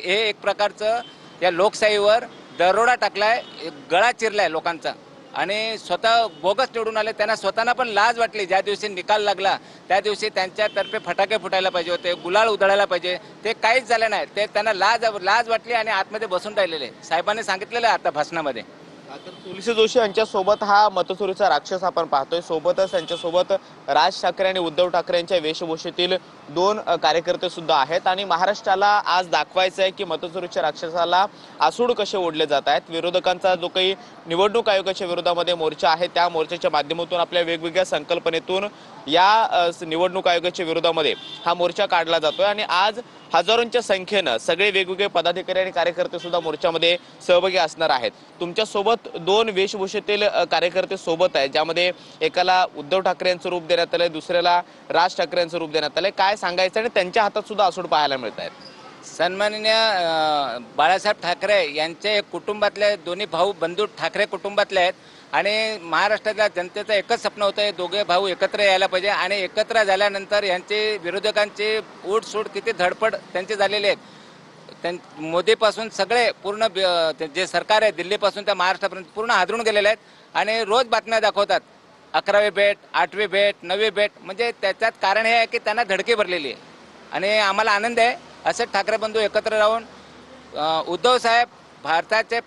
हे एक प्रकारचं या लोकशाहीवर दरोडा टाकलाय, गळा चिरलाय लोकांचा आणि स्वतः बोगस निवडून आले. त्यांना स्वतःना पण लाज वाटली. ज्या दिवशी निकाल लागला त्या दिवशी त्यांच्यातर्फे फटाके फुटायला पाहिजे होते, गुलाल उधळायला पाहिजे, ते काहीच झालं नाही. ते त्यांना लाज वाटली आणि आतमध्ये बसून राहिलेले. साहेबांनी सांगितलेलं आहे आता भाषणामध्ये. तर तुलसी जोशी यांच्यासोबत हा मतचोरीचा राक्षस आपण पाहतोय. सोबतच त्यांच्यासोबत राज ठाकरे आणि उद्धव ठाकरे यांच्या वेशभूषेतील दोन कार्यकर्ते सुद्धा आहेत आणि महाराष्ट्राला आज दाखवायचं आहे की मतचोरीच्या राक्षसाला आसूड कसे ओढले जात आहेत. विरोधकांचा जो काही निवडणूक आयोगाच्या विरोधामध्ये मोर्चा आहे त्या मोर्चाच्या माध्यमातून आपल्या वेगवेगळ्या संकल्पनेतून या निवडणूक आयोगाच्या विरोधामध्ये हा मोर्चा काढला जातोय आणि आज हजारोंच्या संख्येनं सगळे वेगवेगळे पदाधिकारी आणि कार्यकर्ते सुद्धा मोर्चामध्ये सहभागी असणार आहेत. तुमच्या सोबत दोन वेशभूषेतील कार्यकर्ते सोबत आहेत, ज्यामध्ये एकाला उद्धव ठाकरे यांचं रूप देण्यात आलंय, दुसऱ्याला राज ठाकरे यांचं रूप देण्यात आलंय. काय सांगायचं आणि त्यांच्या हातात सुद्धा आसूड पाहायला मिळत आहेत? सन्माननीय बाळासाहेब ठाकरे यांचे कुटुंबातले दोन्ही भाऊ बंधू ठाकरे कुटुंबातले आहेत आणि महाराष्ट्रातल्या जनतेचं एकच स्वप्न होतं, हे दोघे भाऊ एकत्र यायला पाहिजे आणि एकत्र झाल्यानंतर यांचे विरोधकांची उठसूट किती धडपड त्यांची झालेली आहेत. मोदीपासून सगळे पूर्ण जे सरकार आहे दिल्लीपासून त्या महाराष्ट्रापर्यंत पूर्ण हादरून गेलेले आहेत आणि रोज बातम्या दाखवतात 11वी भेट, 8वी भेट, 9वी भेट. म्हणजे त्याच्यात कारण हे आहे की त्यांना धडकी भरलेली आहे आणि आम्हाला आनंद आहे असे ठाकरे बंधू एकत्र राहून. उद्धव साहेब भारताचे